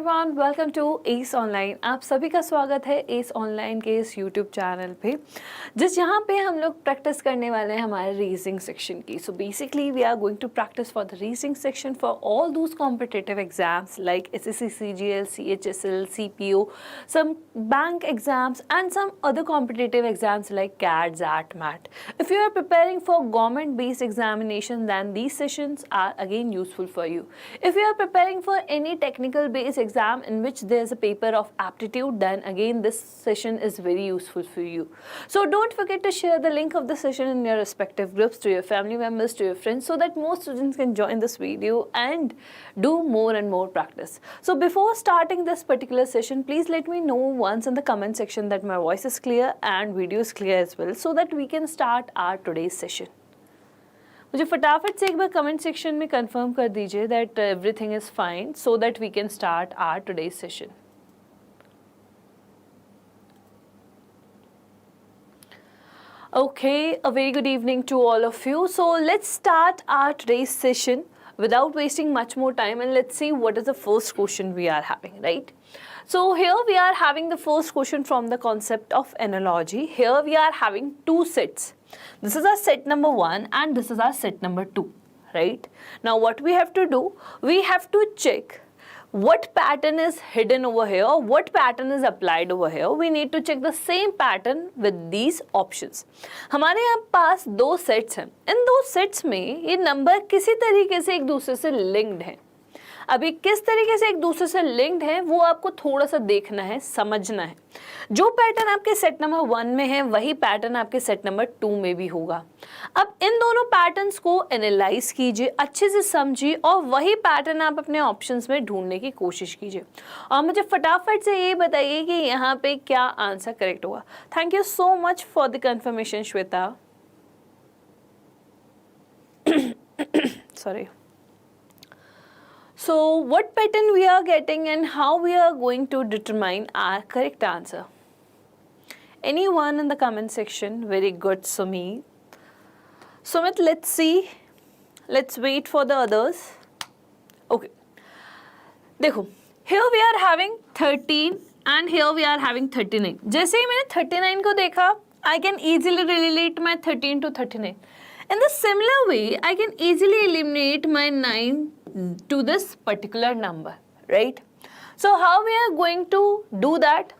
Everyone, welcome to S online. आप सभी का स्वागत है एस ऑनलाइन के इस यूट्यूब चैनल पे, जहाँ पे हम लोग प्रैक्टिस करने वाले हैं हमारे रीजनिंग सेक्शन की। So basically we are going to practise for the reasoning section for all those competitive exams like SSC, CGL, CHSL, CPO, some bank exams and some other competitive exams like CAT, ZAT, MAT. If you are preparing for government-based examination, then these sessions are again useful for you. If you are preparing for any technical based exam in which there is a paper of aptitude, then again this session is very useful for you. So don't forget to share the link of the session in your respective groups to your family members, to your friends, so that more students can join this video and do more and more practice. So before starting this particular session, please let me know once in the comment section that my voice is clear and video is clear as well, so that we can start our today's session. मुझे फटाफट से एक बार comment section में confirm कर दीजिए that everything is fine so that we can start our today's session. Okay, a very good evening to all of you. So let's start our today's session without wasting much more time, and let's see what is the first question we are having, right? So here we are having the first question from the concept of analogy. Here we are having two sets. This is our set number 1 and this is our set number 2, right? Now what we have to do, we have to check what pattern is hidden over here, what pattern is applied over here. We need to check the same pattern with these options. हमारे यहाँ पास दो sets हैं. इन दो sets में ये number किसी तरीके से एक दूसरे से लिंक्ड हैं. अभी किस तरीके से एक दूसरे से लिंक्ड है वो आपको थोड़ा सा देखना है, समझना है. जो पैटर्न आपके सेट नंबर 1 में है वही पैटर्न आपके सेट नंबर 2 में भी होगा. अब इन दोनों पैटर्न्स को एनालाइज कीजिए, अच्छे से समझिए और वही पैटर्न आप अपने ऑप्शंस में ढूंढने की कोशिश कीजिए. और मुझे फटाफट से ये बताइए कि यहाँ पे क्या आंसर करेक्ट होगा. Thank you so much for the confirmation Shweta. Sorry. So what pattern we are getting and how we are going to determine our correct answer? Anyone in the comment section? Very good, Sumit. Sumit, let's see. Let's wait for the others. Okay. देखो, here we are having 13 and here we are having 39. जैसे ही मैंने 39 को देखा, I can easily relate my 13 to 39. In the similar way, I can easily eliminate my 9 to this particular number, right? So how we are going to do that?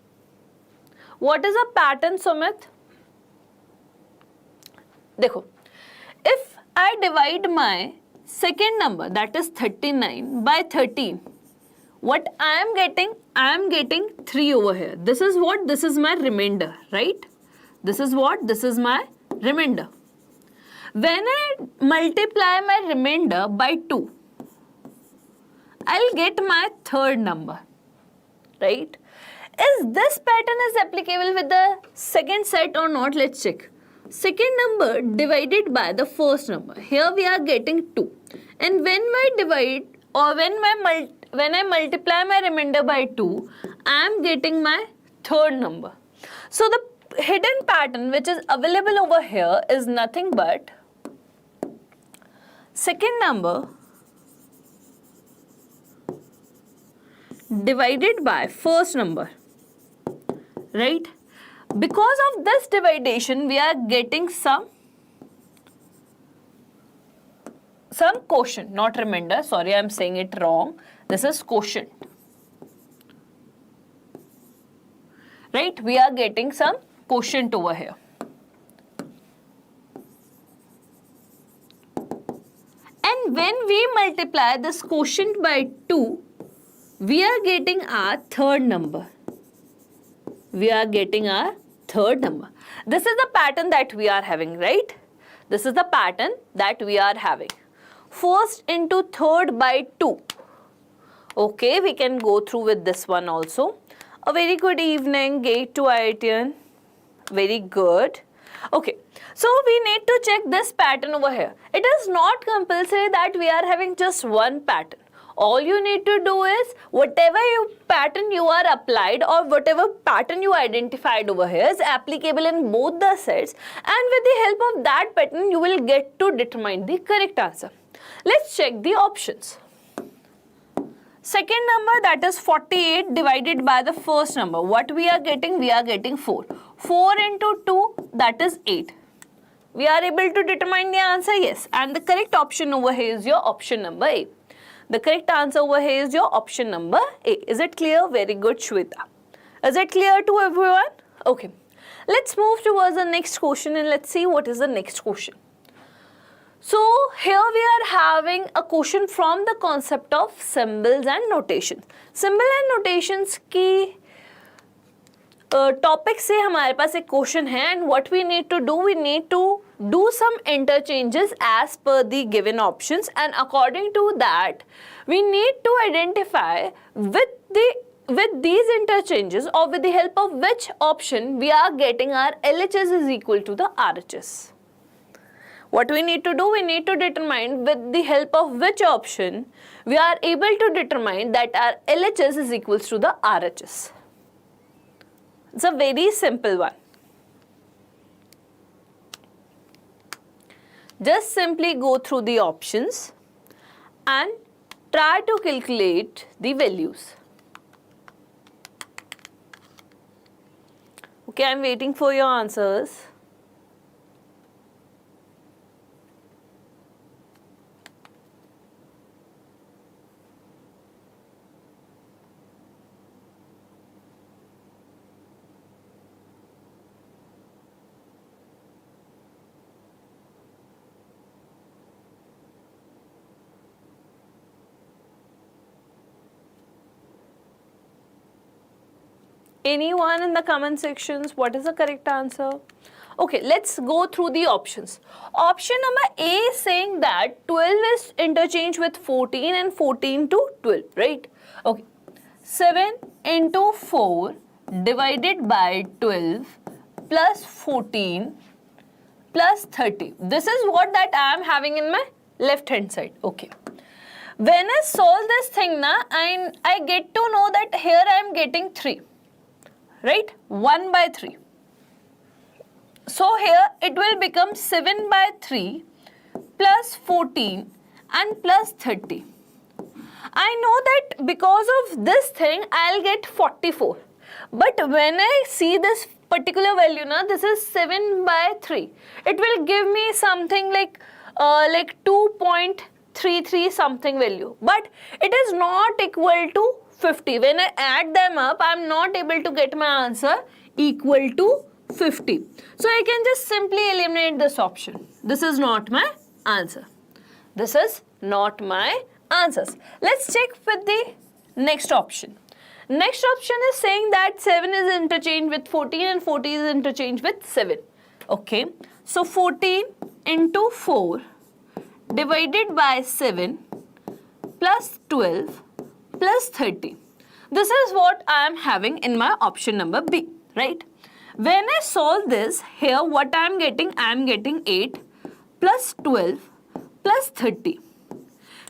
What is a pattern, Sumit? देखो, if I divide my second number, that is 39, by 13, what I am getting? I am getting 3 over here. This is what? This is my remainder, right? This is what? This is my remainder. When I multiply my remainder by 2, I'll get my third number, right? Is this pattern is applicable with the second set or not? Let's check. Second number divided by the first number. Here we are getting 2. And when I divide or when I multiply my remainder by 2, I am getting my third number. So the hidden pattern which is available over here is nothing but second number divided by first number, right? Because of this division we are getting some quotient, not remainder. Sorry, I am saying it wrong. This is quotient, right? We are getting some quotient over here. And when we multiply this quotient by 2, we are getting our third number. We are getting our third number. This is the pattern that we are having, right? This is the pattern that we are having. First into third by 2. Okay, we can go through with this one also. A very good evening, Gate to IITian. Very good. Okay, so we need to check this pattern over here. It is not compulsory that we are having just one pattern. All you need to do is whatever pattern you are applied or whatever pattern you identified over here is applicable in both the sets, and with the help of that pattern you will get to determine the correct answer. Let's check the options. Second number, that is 48 divided by the first number. What we are getting? We are getting 4. 4 into 2, that is 8. We are able to determine the answer, yes. And the correct option over here is your option number A. The correct answer over here is your option number A. Is it clear? Very good, Shweta. Is it clear to everyone? Okay. Let's move towards the next question and let's see what is the next question. So here we are having a question from the concept of symbols and notations. Symbol and notations की topic से हमारे पास एक question है and what we need to do some interchanges as per the given options and according to that we need to identify with these interchanges or with the help of which option we are getting our LHS is equal to the RHS. What we need to do, we need to determine with the help of which option we are able to determine that our LHS is equals to the RHS. It's a very simple one. Just simply go through the options and try to calculate the values. Okay, I'm waiting for your answers. Anyone in the comment sections, what is the correct answer? Okay, let's go through the options. Option number A is saying that 12 is interchanged with 14 and 14 to 12, right? Okay, 7 into 4 divided by 12 plus 14 plus 30. This is what that I am having in my left hand side. Okay. When I solve this thing na, I get to know that here I am getting 3. Right? 1 by 3. So here it will become 7 by 3 plus 14 and plus 30. I know that because of this thing I'll get 44. But when I see this particular value na, this is 7 by 3. It will give me something like 2.33 something value. But it is not equal to 50. When I add them up, I am not able to get my answer equal to 50. So I can just simply eliminate this option. This is not my answer. This is not my answers. Let's check with the next option. Next option is saying that 7 is interchanged with 14 and 14 is interchanged with 7. Okay. So 14 into 4 divided by 7 plus 12 plus 30. This is what I am having in my option number B, right? When I solve this, here what I am getting 8 plus 12 plus 30.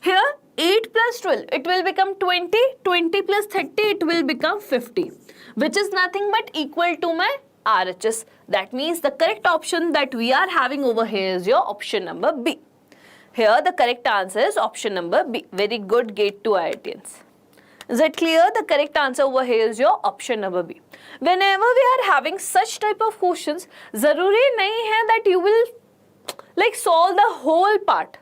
Here 8 plus 12, it will become 20, 20 plus 30, it will become 50, which is nothing but equal to my RHS. That means the correct option that we are having over here is your option number B. Here the correct answer is option number B. Very good, Gate 2 IITians. Is it clear? The correct answer over here is your option number B. Whenever we are having such type of questions, zaruri nahi hai that you will like solve the whole part.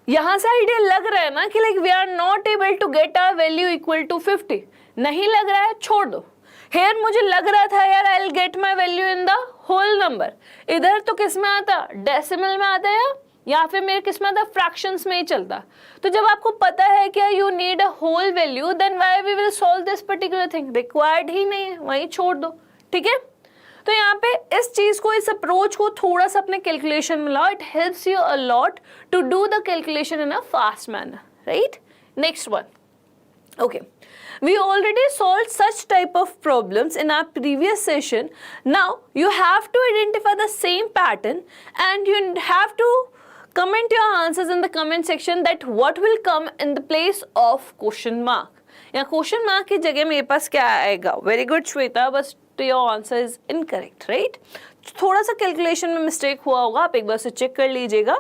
यहाँ से idea लग रहा है ना कि like we are not able to get our value equal to 50. नहीं लग रहा है, छोड़ दो. Here मुझे लग रहा था यार I'll get my value in the whole number. इधर तो किस में आता? डेसिमल में आता है या फिर मेरे किस में आता? फ्रैक्शंस में ही चलता. तो जब आपको पता है कि you need a whole value, then why we will solve this particular thing? Required ही नहीं है, वहीं छोड़ दो. ठीक है? तो यहाँ पे इस चीज को, इस अप्रोच को थोड़ा सा अपने कैलकुलेशन में लाओ. It helps you a lot to do the calculation in a fast manner, right? Next one. Okay, we already solved such type of problems in our previous session. Now you have to identify the same pattern and you have to comment your answers in the comment section that what will come in the place of question mark. या question mark की जगह मेरे पास क्या आएगा? Very good Shweta, बस your answer is incorrect, right? थोड़ा सा calculation में मिस्टेक हुआ होगा, आप एक बार से चेक कर लीजिएगा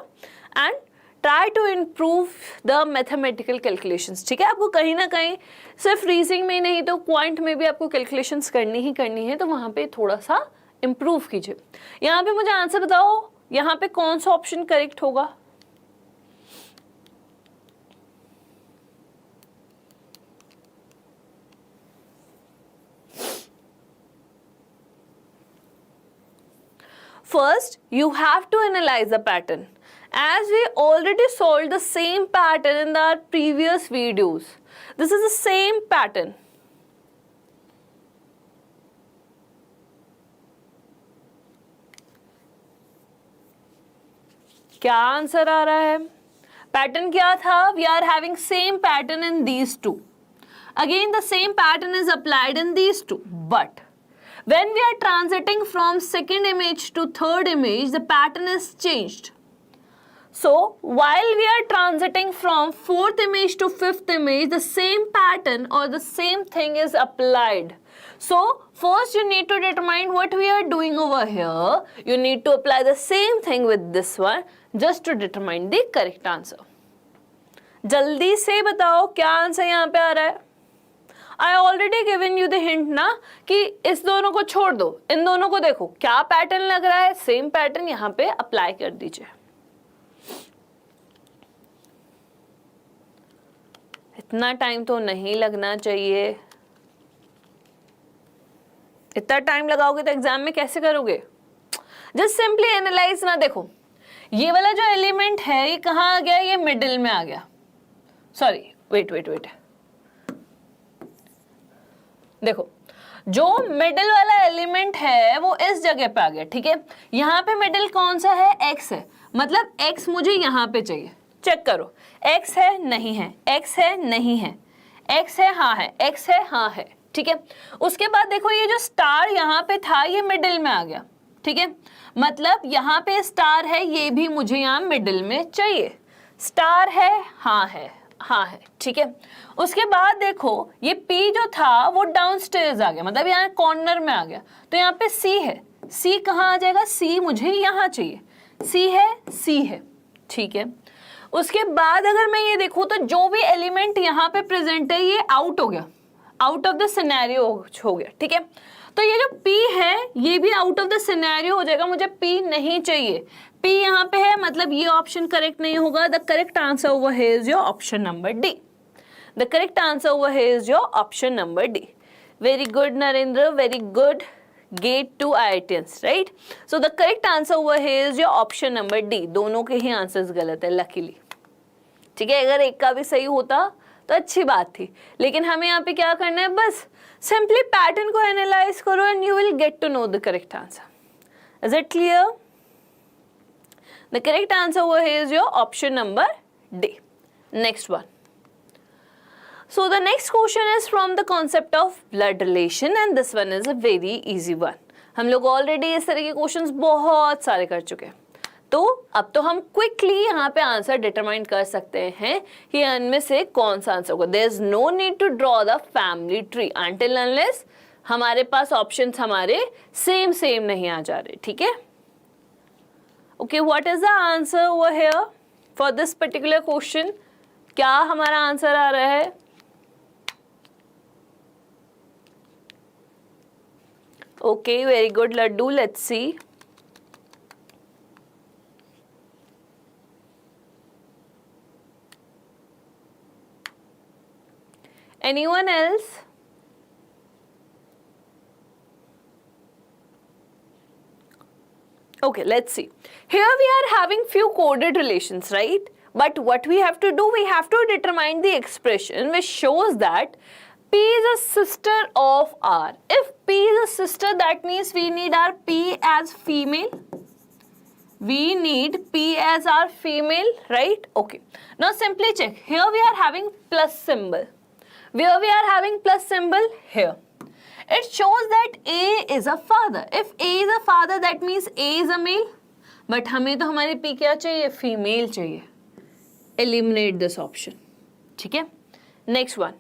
and try to improve the mathematical calculations, ठीक है। आपको कहीं ना कहीं सिर्फ रीजनिंग में ही नहीं तो क्वांट में भी आपको कैलकुलेशंस करनी ही करनी है, तो वहाँ पे थोड़ा सा इम्प्रूव कीजिए। यहाँ पे मुझे आंसर बताओ, यहाँ पे कौन सा ऑप्शन करेक्ट होगा? First, you have to analyze the pattern. As we already solved the same pattern in our previous videos. This is the same pattern. क्या आंसर आ रहा है? पैटर्न क्या था? We are having same pattern in these two. Again, the same pattern is applied in these two, but when we are transiting from second image to third image, the pattern is changed. So, while we are transiting from fourth image to fifth image, the same pattern or the same thing is applied. So, first you need to determine what we are doing over here. You need to apply the same thing with this one just to determine the correct answer. जल्दी से बताओ क्या answer यहाँ पे आ रहा है? I already given you the hint ना कि इस दोनों को छोड़ दो, इन दोनों को देखो क्या पैटर्न लग रहा है, सेम पैटर्न यहाँ पे अप्लाई कर दीजिए। इतना टाइम तो नहीं लगना चाहिए, इतना टाइम लगाओगे तो एग्जाम में कैसे करोगे? जस्ट सिंपली एनालाइज ना। देखो ये वाला जो एलिमेंट है ये कहाँ आ गया? ये मिडिल में आ गया। सॉरी, वेट, देखो जो मिडिल वाला एलिमेंट है वो इस जगह पे आ गया, ठीक है। यहाँ पे मिडिल कौन सा है? x है, मतलब x मुझे यहाँ पे चाहिए। चेक करो, x है नहीं है, x है नहीं है, x है हाँ है, x है हाँ है, ठीक है। उसके बाद देखो ये जो स्टार यहाँ पे था ये मिडिल में आ गया, ठीक है। मतलब यहाँ पे स्टार है, ये भी मुझे यहाँ मिडिल में चाहिए। स्टार है हाँ है, हाँ है, ठीक है। उसके बाद देखो ये P जो था वो डाउन स्टेयर्स आ गया, मतलब यहाँ कॉर्नर में आ गया। तो यहाँ पे C है, C कहाँ आ जाएगा? C मुझे यहाँ चाहिए, C है, ठीक है। उसके बाद अगर मैं ये देखूँ तो जो भी एलिमेंट यहाँ पे प्रेजेंट है ये आउट हो गया, आउट ऑफ द सिनेरियो हो गया, ठीक है। तो ये जो P है ये भी आउट ऑफ द सिनेरियो हो जाएगा, मुझे P नहीं चाहिए। P यहाँ पे है, मतलब ये ऑप्शन करेक्ट नहीं होगा। The correct answer over here is your option number D. The correct answer over here is your option number D. Very good Narendra, very good. Gate two IITians, right. So the correct answer over here is your option number D. दोनों के ही answers गलत है luckily, ठीक है। अगर एक का भी सही होता तो अच्छी बात थी, लेकिन हमें यहाँ पे क्या करना है? बस सिंपली पैटर्न को एनालाइज करो and you will get to know the correct answer. Is it clear? The correct answer over here is your option number D. Next one. So the next question is from the concept of blood relation and this one is a very easy one. हम लोग already इस तरह के questions बहुत सारे कर चुके हैं, तो अब तो हम quickly यहाँ पे आंसर determine कर सकते हैं कि इनमें से कौन सा आंसर होगा। There is no need to draw the family tree until unless हमारे पास options हमारे same नहीं आ जा रहे, ठीक है। Okay, what is the answer over here for this particular question? क्या हमारा आंसर आ रहा है? Okay, very good, Laddu. Let's see. Anyone else? Okay, let's see. Here we are having few coded relations, right? But what we have to do, we have to determine the expression which shows that P is a sister of R. If P is a sister, that means we need our P as female. We need P as our female, right? Okay. Now simply check. Here we are having plus symbol. Where we are having plus symbol? Here. It shows that A is a father. If A is a father, that means A is a male. But हमें तो हमारी P क्या चाहिए? Female चाहिए. Eliminate this option. ठीक है? Next one.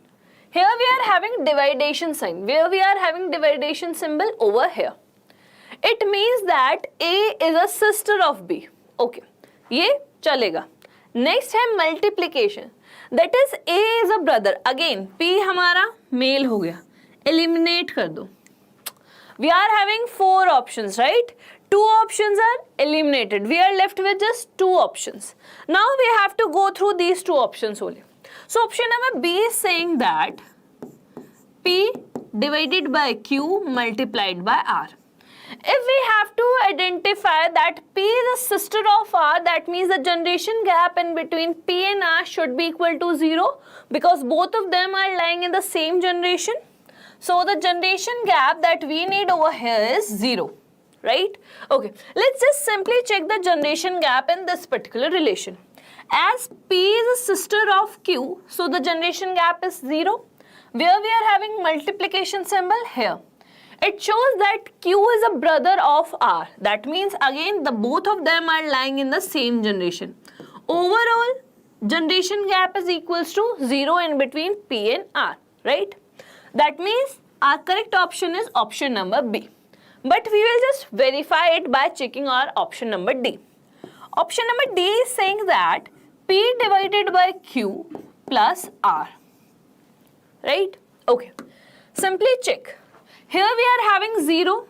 Here we are having dividation sign. Where we are having dividation symbol? Over here. It means that A is a sister of B. Okay. ये चलेगा. Next है multiplication, that is A is a brother, again P हमारा mail हो गया, eliminate कर दो. We are having 4 options, right? 2 options are eliminated. We are left with just 2 options. Now we have to go through these 2 options only. So option number B is saying that P divided by Q multiplied by R. If we have to identify that P is a sister of R, that means the generation gap in between P and R should be equal to 0, because both of them are lying in the same generation. So the generation gap that we need over here is 0, right? Okay, let's just simply check the generation gap in this particular relation. As P is a sister of Q, so the generation gap is 0. Where we are having multiplication symbol here, it shows that Q is a brother of R. That means again the both of them are lying in the same generation. Overall generation gap is equals to 0 in between P and R, right? That means our correct option is option number B. But we will just verify it by checking our option number D. Option number D is saying that P divided by Q plus R. Right? Okay. Simply check. Here we are having 0.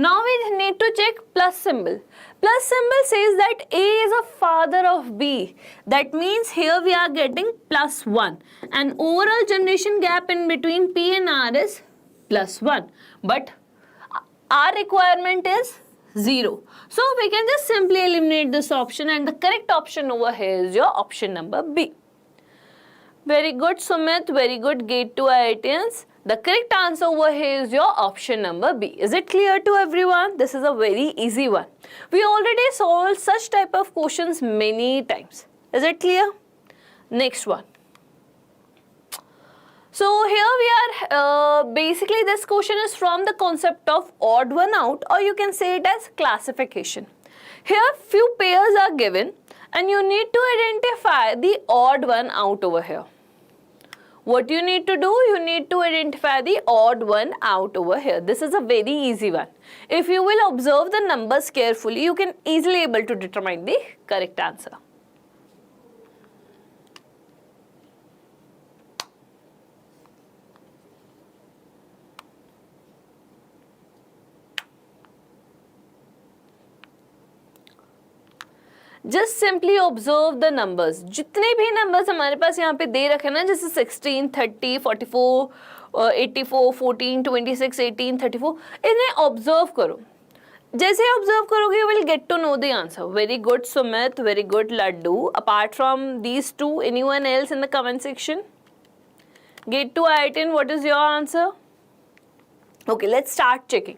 Now we need to check plus symbol. Plus symbol says that A is a father of B. That means here we are getting plus 1. And overall generation gap in between P and R is plus 1. But our requirement is 0. So we can just simply eliminate this option, and the correct option over here is your option number B. Very good, Sumit. Very good. Gate 2 IITians. The correct answer over here is your option number B. Is it clear to everyone? This is a very easy one. We already solved such type of questions many times. Is it clear? Next one. So here we are, basically this question is from the concept of odd one out, or you can say it as classification. Here few pairs are given and you need to identify the odd one out over here. What you need to do, you need to identify the odd one out over here. This is a very easy one. If you will observe the numbers carefully, you can easily able to determine the correct answer. Just simply observe the numbers. जितने भी numbers हमारे पास यहाँ पे दे रखे ना, जैसे 16, 30, 44, 84, 14, 26, 18, 34, इन्हें observe करो. जैसे ऑब्जर्व करोगे you will get to know the answer. Very good Sumit, very good Laddu. Apart from these two, anyone else in the comment section? Gate 2 IITian, what is your answer? Okay, let's start checking.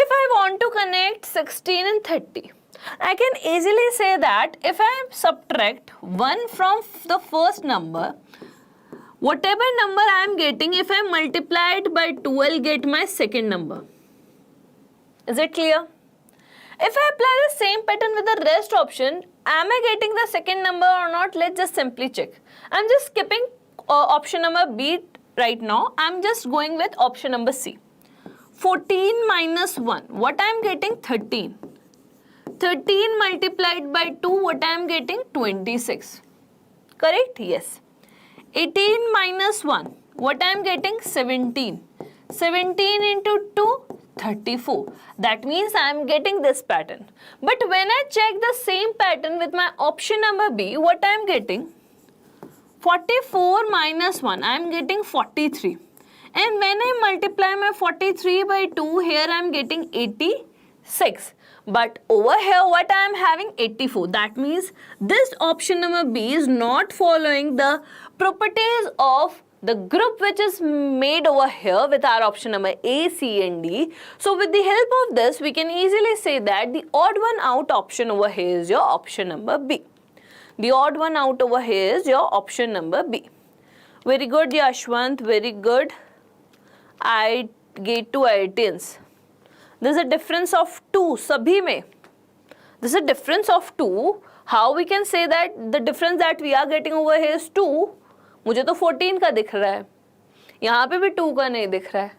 If I want to connect 16 and 30, I can easily say that if I subtract 1 from the first number, whatever number I am getting, if I multiply it by 2, I'll get my second number. Is it clear? If I apply the same pattern with the rest option, am I getting the second number or not? Let's just simply check. I'm just skipping option number B right now. I'm just going with option number C. 14 minus 1, what I am getting? 13. 13 multiplied by 2, what I am getting? 26. Correct? Yes. 18 minus 1, what I am getting? 17. 17 into 2, 34. That means I am getting this pattern. But when I check the same pattern with my option number B, what I am getting? 44 minus 1, I am getting 43. And when I multiply my 43 by 2, here I am getting 86. But over here what I am having? 84. That means this option number B is not following the properties of the group which is made over here with our option number A, C and D. So with the help of this, we can easily say that the odd one out option over here is your option number B. The odd one out over here is your option number B. Very good, Yashwant. Very good. I get to IITians. There's a difference of 2 sabhi mein. There's a difference of 2. How we can say that the difference that we are getting over here is 2? मुझे तो 14 का दिख रहा है, यहाँ पे भी 2 का नहीं दिख रहा है.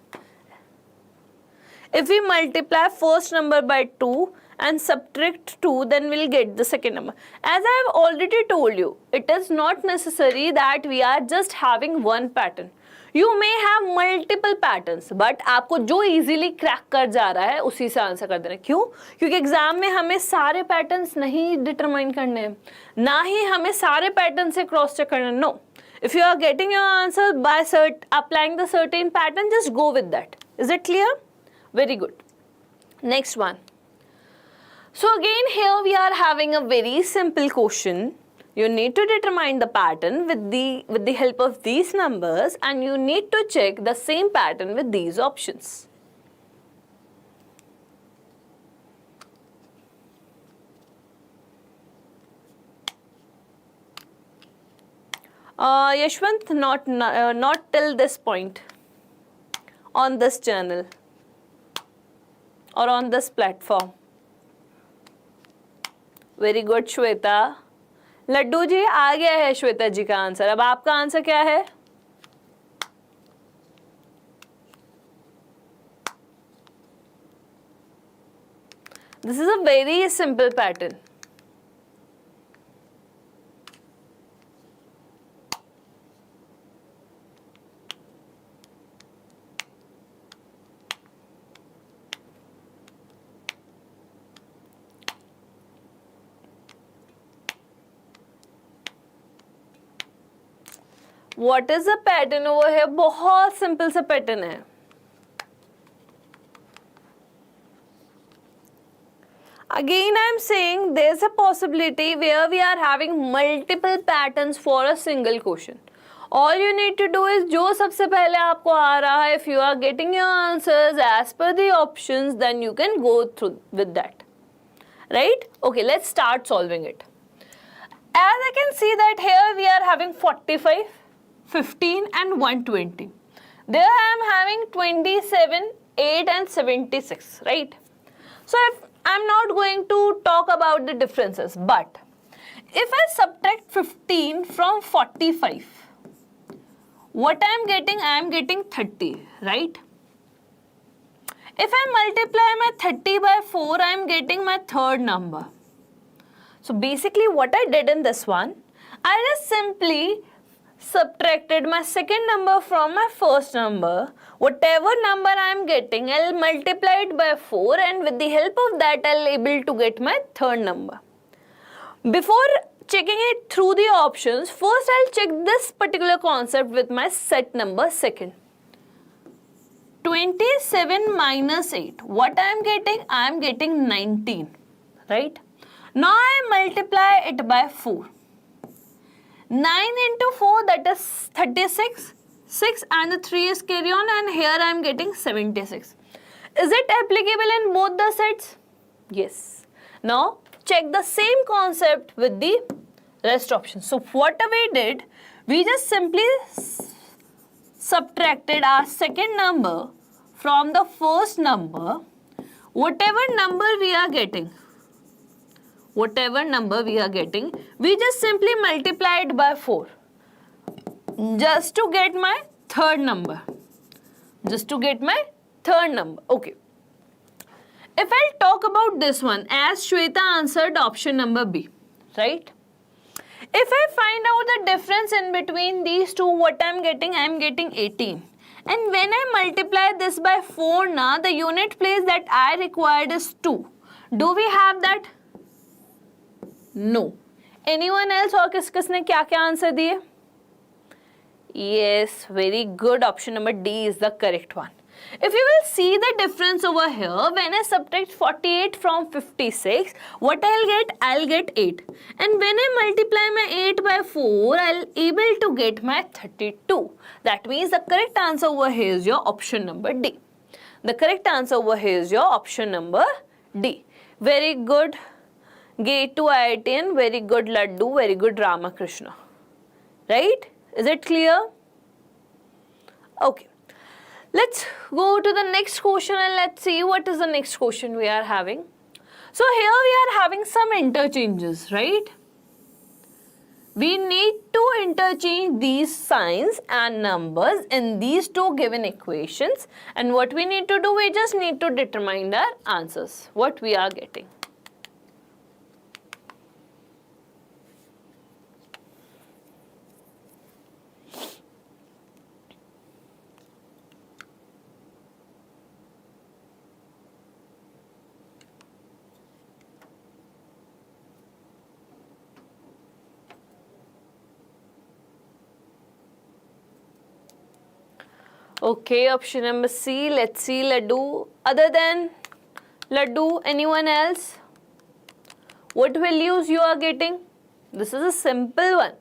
If we multiply first number by 2 and subtract 2, then we'll get the second number. As I have already told you, it is not necessary that we are just having one pattern. You may have multiple patterns, but आपको जो easily crack कर जा रहा है उसी से answer कर देना. क्यों? क्योंकि एग्जाम में हमें सारे पैटर्न्स नहीं डिटरमाइन करने हैं, ना ही हमें सारे पैटर्न से क्रॉस चेक करना. No, if you are getting your answer by applying the certain pattern, just go with that. Is it clear? Very good. Next one. So again here we are having a very simple question. You need to determine the pattern with the help of these numbers, and you need to check the same pattern with these options. Yashwant, not till this point on this channel or on this platform. Very good, Shweta. Laddoo ji आ गया है श्वेता जी का answer. अब आपका answer क्या है? This is a very simple pattern. What is the pattern over here? बहुत simple सा pattern है. Again I am saying there's a possibility where we are having multiple patterns for a single question. All you need to do is जो सबसे पहले आपको आ रहा है, if you are getting your answers as per the options, then you can go through with that. Right? Okay, let's start solving it. As I can see that here we are having 45, 15 and 120. There I am having 27, 8 and 76, right? So if I'm not going to talk about the differences, but if I subtract 15 from 45, what I am getting 30, right? If I multiply my 30 by 4, I am getting my third number. So basically what I did in this one, I just simply subtracted my second number from my first number. Whatever number I am getting, I'll multiply it by 4, and with the help of that I'll able to get my third number. Before checking it through the options, first I'll check this particular concept with my set number second. 27 minus 8. What I am getting? I am getting 19. Right? Now I multiply it by 4. 9 into 4, that is 36. 6 and the 3 is carry on, and here I am getting 76. Is it applicable in both the sets? Yes. Now check the same concept with the rest options. So what we did, we just simply subtracted our second number from the first number. Whatever number we are getting, we just simply multiply it by 4 just to get my third number. Okay. If I'll talk about this one, as Shweta answered option number B, right? If I find out the difference in between these two, what I'm getting 18. And when I multiply this by 4 now, the unit place that I required is 2. Do we have that? No. Anyone else? और किसने क्या answer दिए? Yes, very good. Option number D is the correct one. If you will see the difference over here, when I subtract 48 from 56, what I'll get 8. And when I multiply my 8 by 4, I'll able to get my 32. That means the correct answer over here is your option number D. The correct answer over here is your option number D. Very good. Gate to IITian, very good Laddu, very good Ramakrishna. Right? Is it clear? Okay. Let's go to the next question and let's see what is the next question we are having. So here we are having some interchanges, right? We need to interchange these signs and numbers in these two given equations, and what we need to do, we just need to determine the answers, what we are getting. Okay, option number C. Let's see laddu. Other than laddu, anyone else? What values you are getting? This is a simple one.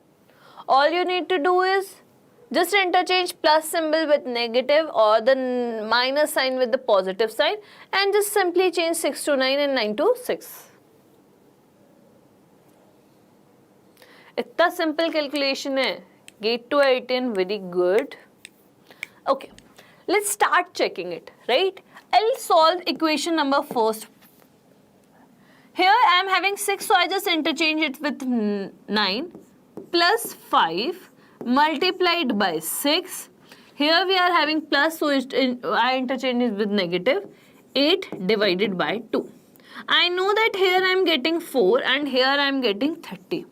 All you need to do is just interchange plus symbol with negative or the minus sign with the positive sign, and just simply change 6 to 9 and 9 to 6. इतना simple calculation है. Get to 18, very good. Okay, let's start checking it, right? I'll solve equation number first. Here I am having 6, so I just interchange it with 9 plus 5 multiplied by 6. Here we are having plus, so I interchange it with negative. 8 divided by 2. I know that here I am getting 4 and here I am getting 30.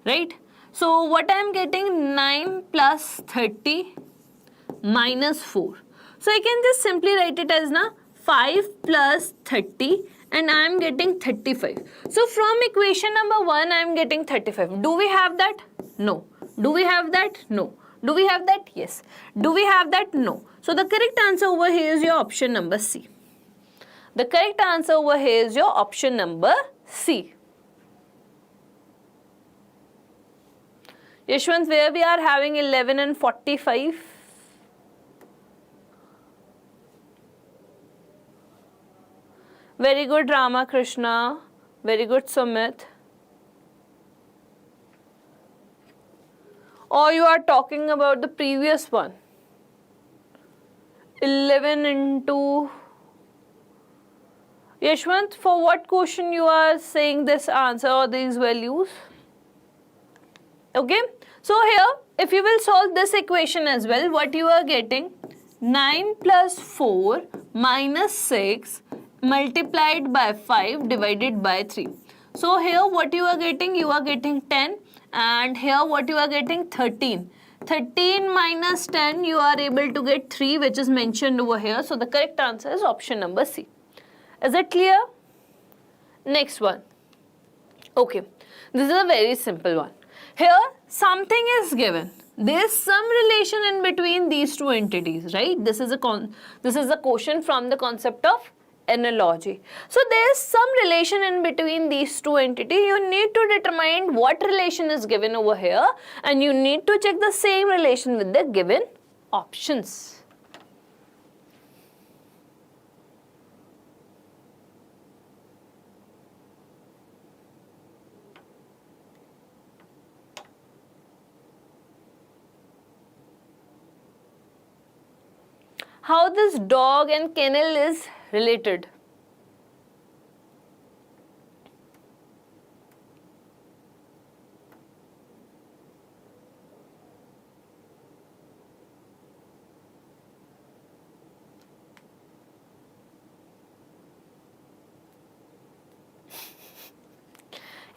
Right? So what I am getting? 9 plus 30 minus 4. So I can just simply write it as 5 plus 30 and I am getting 35. So from equation number 1 I am getting 35. Do we have that? No. Do we have that? No. Do we have that? Yes. Do we have that? No. So the correct answer over here is your option number C. The correct answer over here is your option number C. Yashwant, where we are having 11 and 45. Very good, Ramakrishna. Very good, Sumit. Or you are talking about the previous one. 11 into... Yashwant, for what question you are saying this answer or these values? Okay. So here, if you will solve this equation as well, what you are getting? 9 plus 4 minus 6 multiplied by 5 divided by 3. So here what you are getting? You are getting 10, and here what you are getting? 13. 13 minus 10, you are able to get 3, which is mentioned over here. So the correct answer is option number C. Is it clear? Next one. Okay, this is a very simple one. Here something is given. There is some relation in between these two entities, right? This is a question from the concept of analogy. So there is some relation in between these two entities. You need to determine what relation is given over here, and you need to check the same relation with the given options. How this dog and kennel is related?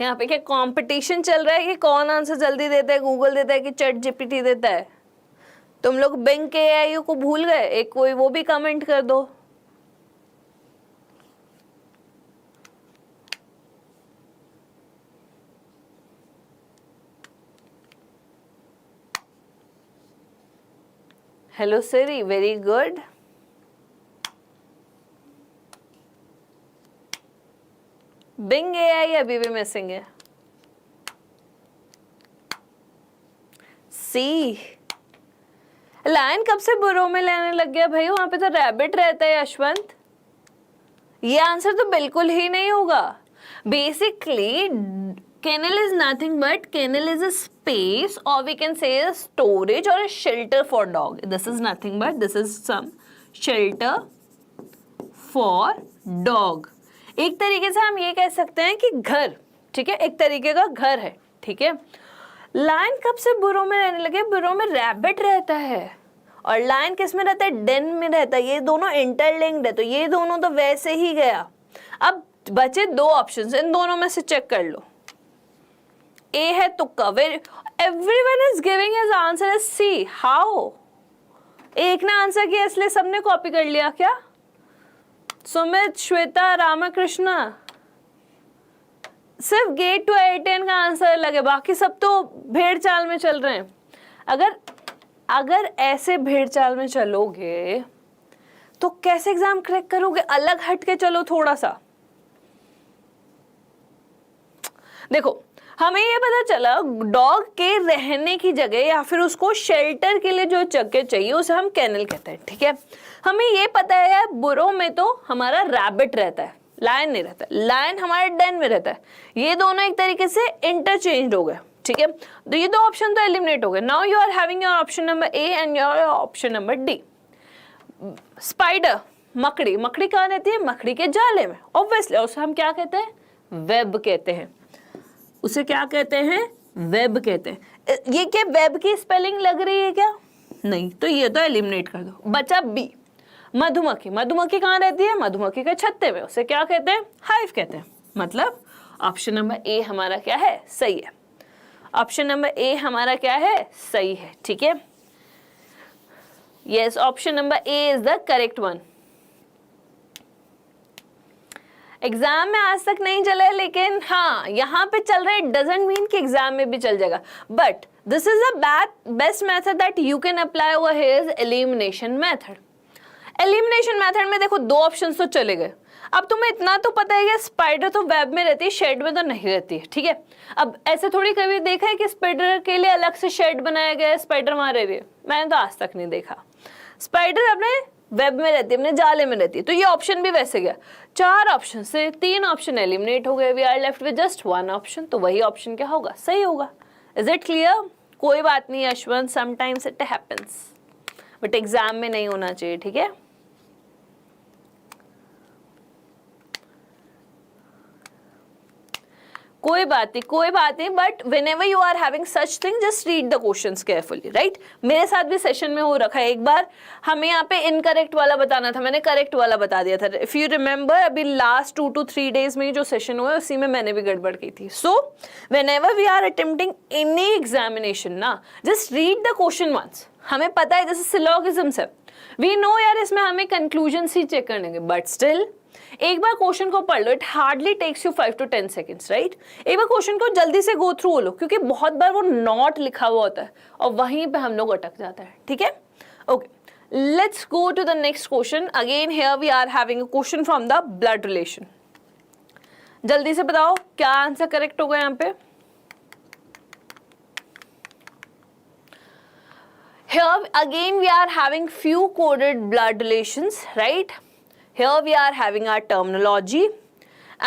यहाँ पे क्या competition चल रहा है कि कौन answer जल्दी देता है, गूगल देता है कि चैट जीपीटी देता है? तुम लोग बिंग के एआई को भूल गए? एक कोई वो भी कमेंट कर दो. हेलो सिरी, वेरी गुड. बिंग एआई अभी भी मिसिंग है. सी लायन कब से बुरो में लेने लग गया भाई? वहां पे तो रैबिट रहता है यशवंत. ये आंसर तो बिल्कुल ही नहीं होगा. Basically kennel is nothing but kennel is a space, or we can say a storage or a shelter for dog. This is nothing but this is some shelter for dog. एक तरीके से हम ये कह सकते हैं कि घर, ठीक है, एक तरीके का घर है, ठीक है. लायन कब से बुरो में रहने लगे? बुरो में रैबिट रहता है और लायन किस में रहता है? डेन में रहता है. ये दोनों इंटरलिंक्ड है, तो ये दोनों तो वैसे ही गया. अब बचे दो ऑप्शंस, इन दोनों में से चेक कर लो. ए है तुक्का. Everyone is giving his answer is C. How? एक ने आंसर किया इसलिए सबने कॉपी कर लिया क्या? सुमित, श्वेता, रामाकृष्णा, सिर्फ गेट टू 18 का आंसर अलग है, बाकी सब तो भेड़ चाल में चल रहे हैं. अगर अगर ऐसे भेड़ चाल में चलोगे तो कैसे एग्जाम क्रैक करोगे? अलग हट के चलो थोड़ा सा। देखो, हमें ये पता चला डॉग के रहने की जगह या फिर उसको शेल्टर के लिए जो जगह चाहिए उसे हम केनल कहते हैं, ठीक है। हमें ये पता है यार, बुरों में तो हमारा रैबिट रहता है, लायन नहीं रहता। लायन हमारे डेन में रहता है। ये दोनों एक तरीके से इंटरचेंज हो गए, ठीक है। तो ये दो ऑप्शन तो एलिमिनेट हो गए। Now you are having your option number A and your option number D. Spider, मकड़ी, मकड़ी कहाँ रहती है? मकड़ी के जाले में, ऑब्वियसली। उसे हम क्या कहते हैं? वेब कहते हैं। उसे क्या कहते हैं? वेब कहते हैं। ये क्या वेब की स्पेलिंग लग रही है क्या? नहीं, तो ये तो एलिमिनेट कर दो। बचा बी, मधुमक्खी। मधुमक्खी कहाँ रहती है? मधुमक्खी के छत्ते में। उसे क्या कहते हैं? हाइव कहते हैं। मतलब ऑप्शन नंबर ए हमारा क्या है? सही है। ऑप्शन नंबर ए हमारा क्या है? सही है, ठीक है। Yes, option number A is the correct one. Exam में आज तक नहीं चला है, लेकिन हाँ यहाँ पे चल रहा है, डजंट मीन कि एग्जाम में भी चल जाएगा। But this is the best method that you can apply over here is elimination method. Elimination method में देखो दो ऑप्शंस तो चले गए। अब तुम्हें इतना तो पता है कि स्पाइडर तो वेब में रहती है, शेड में तो नहीं रहती है, ठीक है। अब ऐसे थोड़ी कभी देखा है कि स्पाइडर के लिए अलग से शेड बनाया गया है, स्पाइडर वहां रह रही है? मैंने तो आज तक नहीं देखा। स्पाइडर अपने वेब में रहती है, अपने जाले में रहती है। तो ये ऑप्शन भी वैसे गया। 4 ऑप्शन से 3 ऑप्शन एलिमिनेट हो गए। We are left with just 1 option. तो वही ऑप्शन क्या होगा? सही होगा। Is it clear? कोई बात नहीं Yashwant, sometimes it happens, but exam में नहीं होना चाहिए, ठीक है। कोई बात नहीं, कोई बात नहीं, but whenever you are having such thing, just read the questions carefully, right? मेरे साथ भी सेशन में हो रखा है। एक बार हमें यहाँ पे इनकरेक्ट वाला बताना था, मैंने करेक्ट वाला बता दिया था। If you remember, अभी लास्ट 2 to 3 days में जो सेशन हुआ है उसी में मैंने भी गड़बड़ की थी। So whenever we are attempting any examination ना, just read the question once। हमें पता है जैसे सिलोगिज्म्स है, we know यार इसमें हमें कंक्लूजन्स ही चेक करने हैं, बट स्टिल एक बार क्वेश्चन को पढ़ लो। It hardly takes you 5 to 10 seconds, right. एक बार क्वेश्चन को जल्दी से गो थ्रू लो, क्योंकि बहुत बार वो नॉट लिखा हुआ होता है और वहीं पे हम लोग अटक जाता है, ठीक है। Okay, let's go to the next question. Again here we are having a question from the blood relation. जल्दी से बताओ क्या आंसर करेक्ट होगा यहाँ पे। Here again we are having few coded blood relations, right? Here we are having our terminology,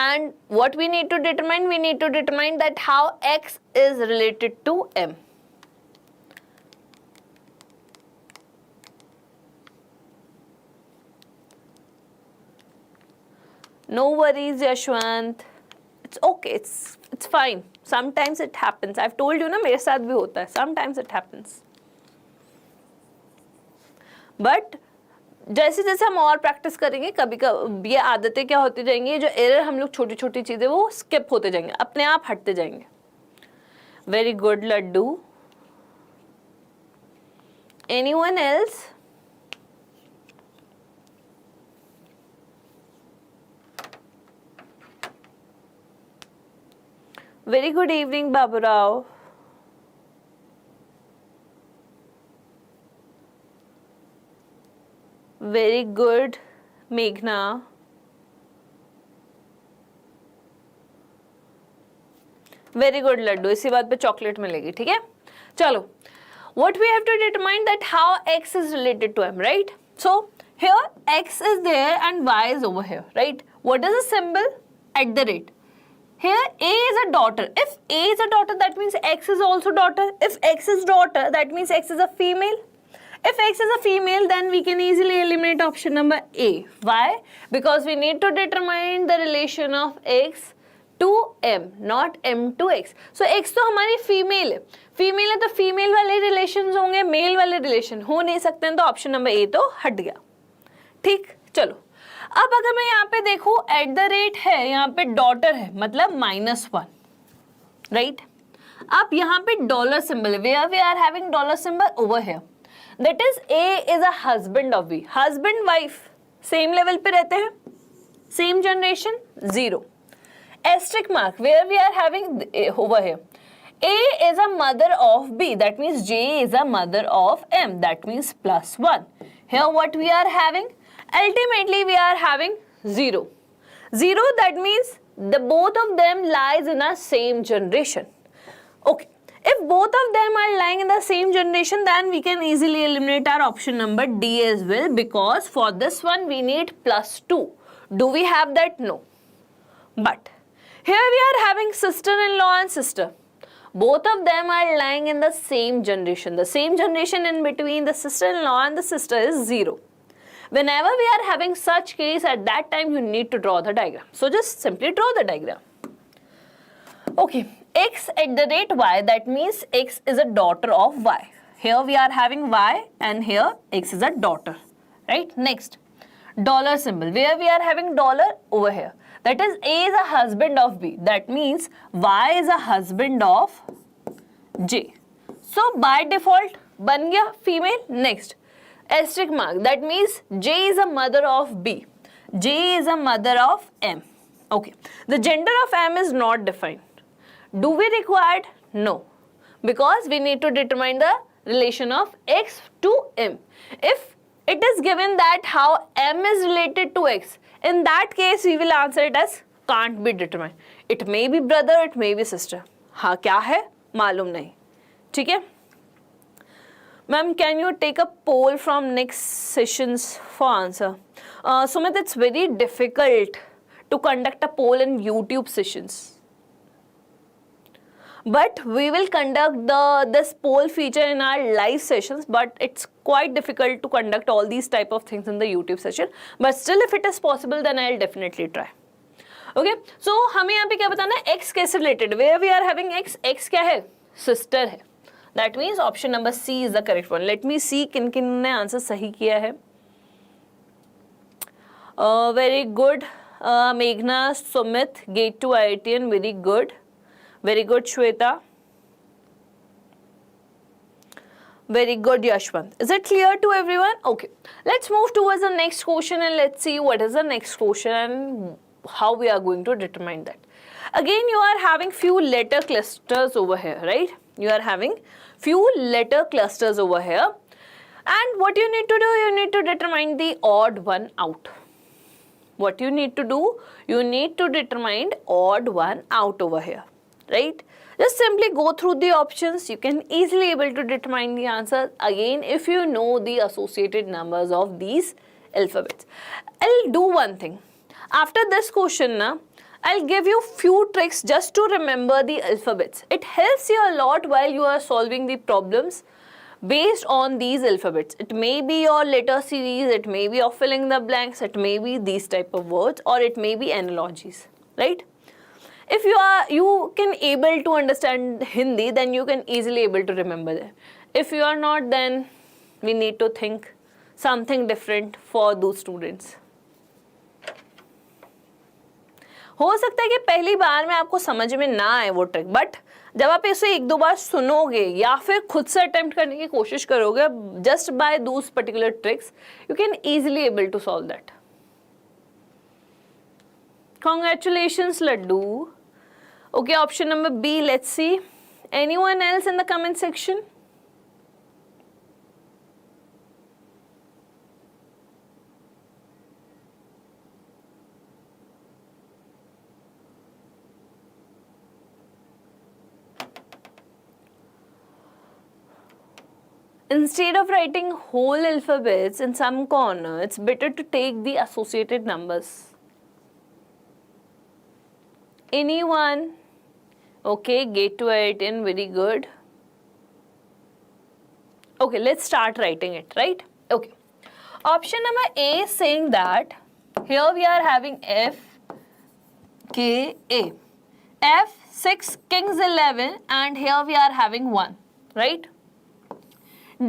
and what we need to determine that how X is related to M. No worries, Yashwant. It's okay. It's fine. Sometimes it happens. I've told you ना, मेरे साथ भी होता है. Sometimes it happens. But जैसे जैसे हम और प्रैक्टिस करेंगे, कभी कभी ये आदतें क्या होती जाएंगी, जो एरर हम लोग छोटी छोटी चीजें वो स्किप होते जाएंगे, अपने आप हटते जाएंगे। Very good Laddu. Anyone else? Very good evening Baburao. Very good मेघना। वेरी गुड लड्डू, इसी बात पे चॉकलेट मिलेगी, ठीक है। चलो, what we have to determine that how x is related to m, right? So here x is there and y is over here, right? What is the symbol? At the rate. Here a is a daughter. If a is a daughter, that means x is also daughter. If x is daughter, that means x is a female. If x is a female, then we can easily eliminate option number A. Why? Because we need to determine the relation of x to m, not m to x. So x तो हमारी female है, female है तो female वाले relations होंगे, male वाले relation हो नहीं सकते हैं, तो option number A तो हट गया। ठीक, चलो अब अगर मैं यहाँ पे देखूँ at the rate है, यहाँ पे daughter है, मतलब -1, right? अब यहाँ पे dollar symbol है, where we are having dollar symbol over here. That is A is a husband of B. Husband wife same level पे रहते हैं, same generation, 0. Asterisk mark where we are having over here. A is a mother of B, that means J is a mother of M, that means plus 1. Here what we are having? Ultimately we are having 0. 0, that means the both of them lies in a same generation. Okay, if both of them are lying in the same generation, then we can easily eliminate our option number D as well, because for this one we need plus 2. Do we have that? No. But here we are having sister-in-law and sister. Both of them are lying in the same generation. The same generation in between the sister-in-law and the sister is 0. Whenever we are having such case, at that time you need to draw the diagram. So just simply draw the diagram. Okay, x at the rate y, that means x is a daughter of y. Here we are having y and here x is a daughter, right? Next, dollar symbol. Where we are having dollar? Over here. That is, A is a husband of B. That means Y is a husband of J. So by default, ban gaya female. Next, asterisk mark. That means J is a mother of B. J is a mother of M. Okay. The gender of M is not defined. Do we require? No. Because we need to determine the relation of X to M. If it is given that how M is related to X, in that case we will answer it as can't be determined. It may be brother, it may be sister. हाँ क्या है मालूम नहीं. ठीक है? Ma'am, can you take a poll from next sessions for answer? Sumit, it's very difficult to conduct a poll in YouTube sessions. But we will conduct this poll feature in our live sessions, but it's quite difficult to conduct all these type of things in the YouTube session. But still, if it is possible, then I'll definitely try. Okay, so हमें यहाँ पे क्या बताना है? X कैसे related? Where we are having X? X क्या है? Sister है. That means option number C is the correct one. Let me see किन किन ने आंसर सही किया है. Very good, Meghna, Sumit, Gate to IITian, very good. Very good, Shweta. Very good, Yashwant. Is it clear to everyone? Okay. Let's move towards the next question and let's see what is the next question and how we are going to determine that. Again, you are having few letter clusters over here, right? You are having few letter clusters over here. And what you need to do, you need to determine the odd one out. What you need to do, you need to determine odd one out over here. Right? Just simply go through the options. You can easily able to determine the answer. Again, if you know the associated numbers of these alphabets. I'll do one thing. After this question, I'll give you few tricks just to remember the alphabets. It helps you a lot while you are solving the problems based on these alphabets. It may be your letter series, it may be of filling the blanks, it may be these type of words, or it may be analogies, right? If you can able to understand Hindi, then you can easily able to remember that. If you are not, then we need to think something different for those students. हो सकता है कि पहली बार में आपको समझ में ना आए वो ट्रिक, बट जब आप इसे एक दो बार सुनोगे या फिर खुद से अटेम्प्ट करने की कोशिश करोगे, just by those particular tricks you can easily able to solve that. Congratulations, Laddu. Okay, option number B, let's see. Anyone else in the comment section? Instead of writing whole alphabets in some corner, it's better to take the associated numbers. Anyone? Okay, Gate to it in, very good. Okay, let's start writing it, right? Okay. Option number A is saying that here we are having F, K, A. F, 6, Kings 11, and here we are having 1, right?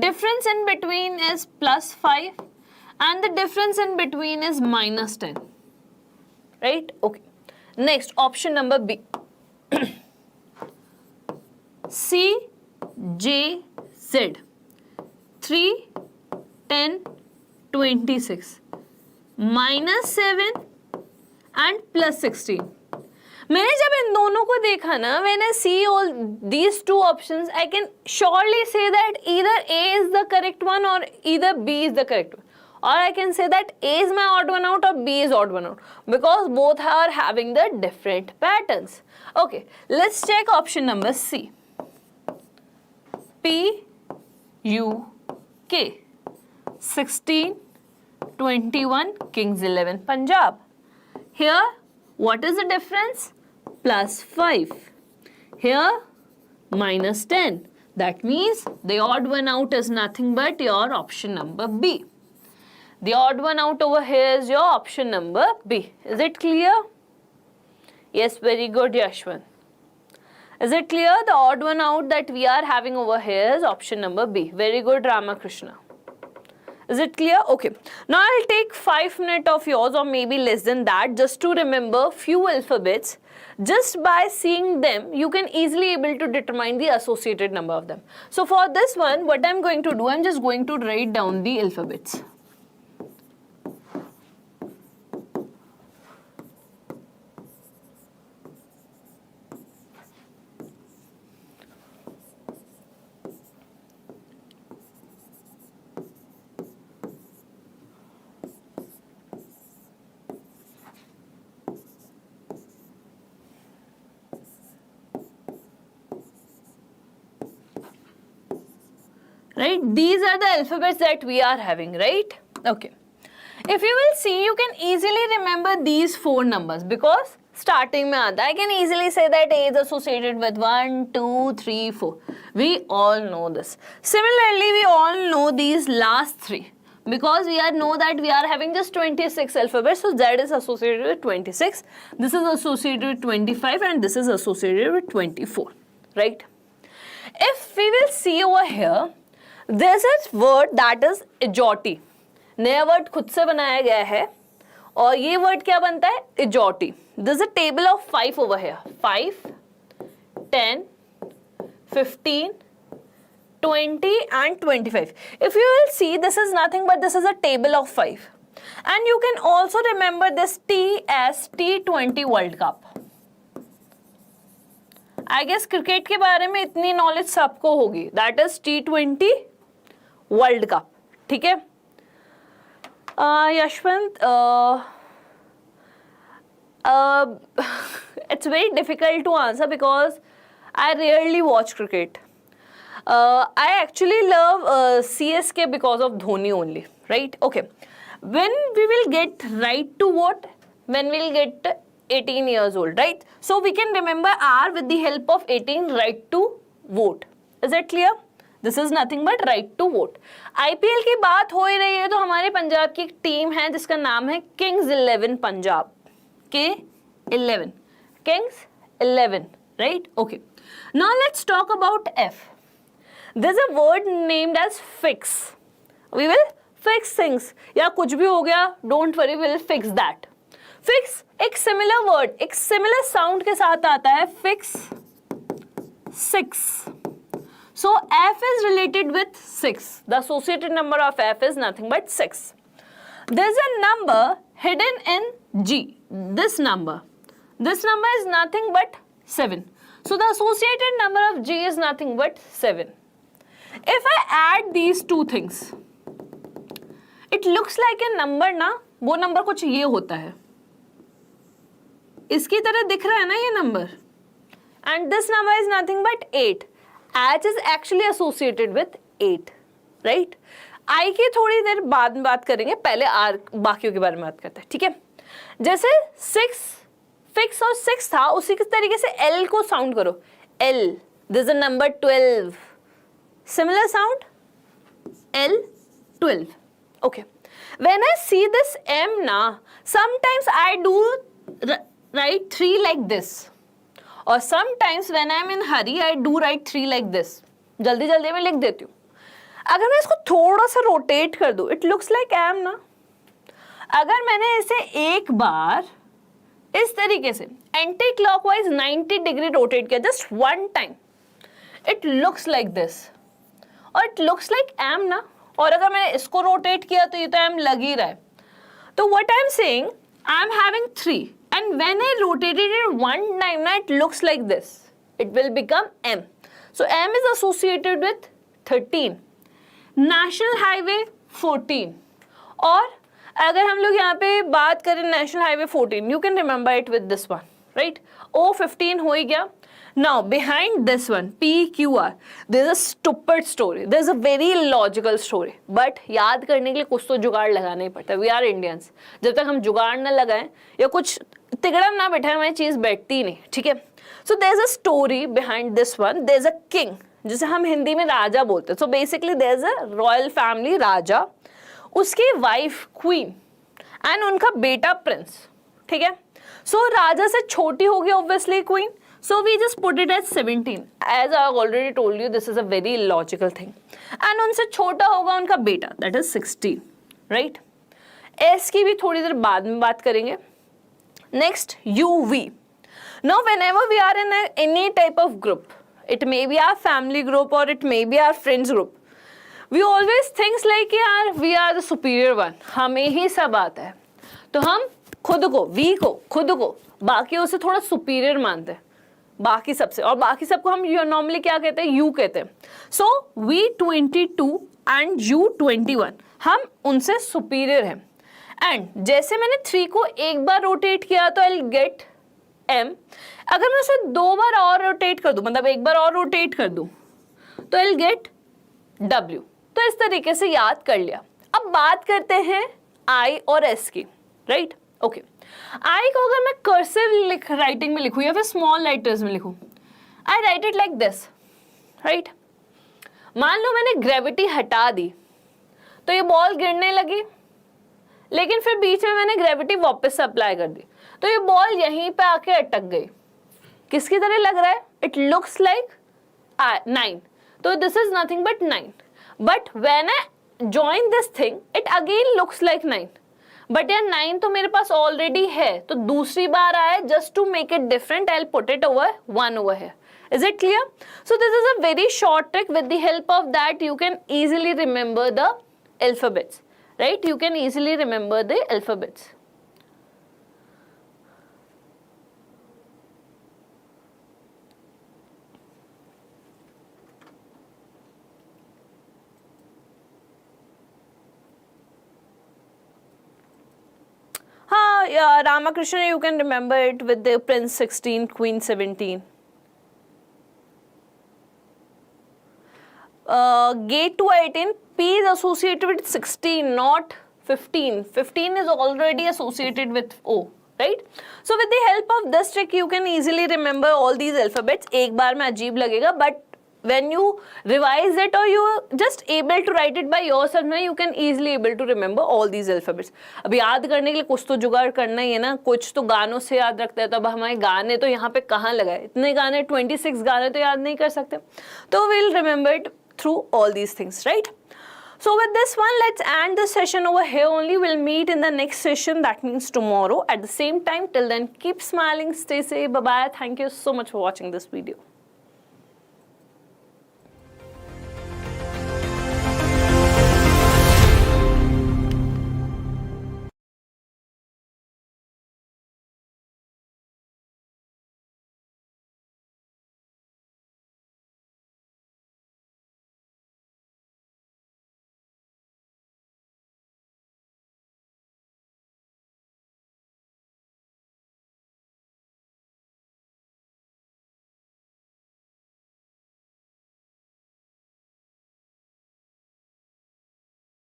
Difference in between is plus 5 and the difference in between is minus 10, right? Okay. Next, option number B. C, J, Z. 3, 10, 26. Minus 7 and plus 16. मैंने जब इन दोनों को देखा ना, when I see all these two options, I can surely say that either A is the correct one or either B is the correct one. Or I can say that A is my odd one out or B is odd one out, because both are having the different patterns. Okay, let's check option number C. P U K 16 21 Kings 11 Punjab. Here what is the difference? Plus 5. Here minus 10. That means the odd one out is nothing but your option number B. The odd one out over here is your option number B. Is it clear? Yes, very good, Yashwant. Is it clear? The odd one out that we are having over here is option number B. Very good, Ramakrishna. Is it clear? Okay. Now I'll take 5 minutes of yours or maybe less than that just to remember few alphabets. Just by seeing them, you can easily able to determine the associated number of them. So for this one, what I'm going to do, I'm just going to write down the alphabets. Right, these are the alphabets that we are having, right? Okay, if you will see, you can easily remember these 4 numbers because starting mein aata, I can easily say that A is associated with 1 2 3 4. We all know this. Similarly, we all know these last 3 because we know that we are having just 26 alphabets. So Z is associated with 26, this is associated with 25, and this is associated with 24, right? If we will see over here, this is word that is एजोटी. नया word खुद से बनाया गया है और ये word क्या बनता है? एजोटी. This is a table of 5 over here. 5, 10, 15, 20 and 25. If you will see, this is nothing but this is a table of 5. And you can also remember this T as T20 World Cup. I guess cricket के बारे में इतनी knowledge सबको होगी. That is T20 world cup. ठीक है Yashwant, it's very difficult to answer because I rarely watch cricket. I actually love CSK because of Dhoni only, right? Okay, when we will get right to vote? When we will get 18 years old, right? So we can remember R with the help of 18, right to vote. Is that clear? This is nothing but right to vote. IPL की बात हो ही रही है तो हमारे पंजाब की एक team है जिसका नाम है Kings 11 Punjab. K11, Kings 11, right? Okay. Now let's talk about F. There's a word named as fix. We will fix things. या कुछ भी हो गया, don't worry, we will fix that. Fix एक similar word, एक similar sound के साथ आता है. Fix 6. So F is related with 6. The associated number of F is nothing but 6. There's a number hidden in G. This number is nothing but 7. So the associated number of G is nothing but 7. If I add these two things, it looks like a number ना, वो number कुछ ये होता है. इसकी तरह दिख रहा है ना ये number. And this number is nothing but 8. H is actually associated with 8, right? I की थोड़ी देर बाद में बात करेंगे, पहले R बाकियों के बारे में बात करते हैं, ठीक है? जैसे 6 फिक्स और 6 था, उसी के तरीके से L को साउंड करो. L, this is a number 12. Similar sound, L, 12. Okay. When I see this M na, sometimes I do write 3 like this. और sometimes when I am in hurry, I do write 3 like this. जल्दी जल्दी में लिख देती हूँ. अगर मैं इसको थोड़ा सा रोटेट कर दूँ, it looks like I am ना. अगर मैंने इसे एक बार इस तरीके से एंटी क्लॉकवाइज 90 डिग्री रोटेट किया, just one time, it looks like this. और it looks like I am ना. और अगर मैंने इसको रोटेट किया तो ये तो I am लग ही रहा है. तो what I am saying, I am having 3. and when I rotated it one time na, it looks like this, it will become M. So M is associated with 13, National Highway 14. और अगर हम लोग यहाँ पे बात करें national highway 14, you can remember it with this one, right? O15 हो ही गया. Now behind this one PQR, there's a stupid story, there's a very logical story, but याद करने के लिए कुछ तो जुगाड़ लगाना ही पड़ता है. We are Indians, जब तक हम जुगाड़ ना लगाएं या कुछ तिगड़म ना बैठाएं हमारी चीज़ बैठती नहीं, ठीक है? So there's a story behind this one. There's a king, जिसे हम हिंदी में राजा बोलते हैं. So basically there's a royal family राजा, उसकी वाइफ क्वीन एंड उनका बेटा प्रिंस, ठीक है? सो राजा से छोटी होगी obviously queen, so we just put it as 17. As I already told you, this is a very logical thing. And उनसे छोटा होगा उनका बेटा, that is 16, right? S की भी थोड़ी देर बाद में बात करेंगे. Next, UV. Now whenever we are in any type of group, it may be our family group or it may be our friends group, we always think like यार we are the superior one, हमें ही सब आता है, तो हम खुद को, we को, खुद को बाकियों से थोड़ा सुपीरियर मानते हैं, बाकी सबसे, और बाकी सबको हम नॉर्मली क्या कहते हैं, यू कहते हैं. सो V22 एंड U21 हम उनसे सुपीरियर हैं. एंड जैसे मैंने 3 को एक बार रोटेट किया तो आई गेट M. अगर मैं उसे 2 बार और रोटेट कर दूं, मतलब एक बार और रोटेट कर दूं, तो आई गेट W. तो इस तरीके से याद कर लिया. अब बात करते हैं I और S की, राइट? ओके, आई को अगर मैं कर्सिव राइटिंग में लिखूं या फिर स्मॉल लेटर्स में लिखूं, I write it like this, right? मान लो मैंने ग्रेविटी हटा दी तो ये बॉल गिरने लगी, लेकिन फिर बीच में मैंने ग्रेविटी वापस से अप्लाई कर दी तो ये बॉल यहीं पे आके अटक गई. किसकी तरह लग रहा है? It looks like 9. तो this is nothing but 9. But when I join this thing it again looks like 9. But यार 9 तो मेरे पास ऑलरेडी है, तो दूसरी बार आया, just to make it different I put it over 1 over here. Is it clear? So this is a very short trick. With the help of that you can easily remember the alphabets, right? You can easily remember the alphabets. Yeah, Ramakrishna, you can remember it with the Prince 16, Queen 17. Gate to 18, P is associated with 16, not 15. 15 is already associated with O, right? So with the help of this trick, you can easily remember all these alphabets. एक बार में अजीब लगेगा, but when you revise it or you just able to write it by yourself, you can easily able to remember all these alphabets. अब याद करने के लिए कुछ तो जुगाड़ करना ही है ना, कुछ तो गानों से याद रखते हैं. तो अब हमारे गाने तो यहाँ पे कहाँ लगाए, इतने गाने 26 गाने तो याद नहीं कर सकते, तो we'll remember it through all these things, right? So with this one, let's end the session over here only. We'll meet in the next session, that means tomorrow at the same time. Till then, keep smiling, stay safe, bye bye. Thank you so much for watching this video.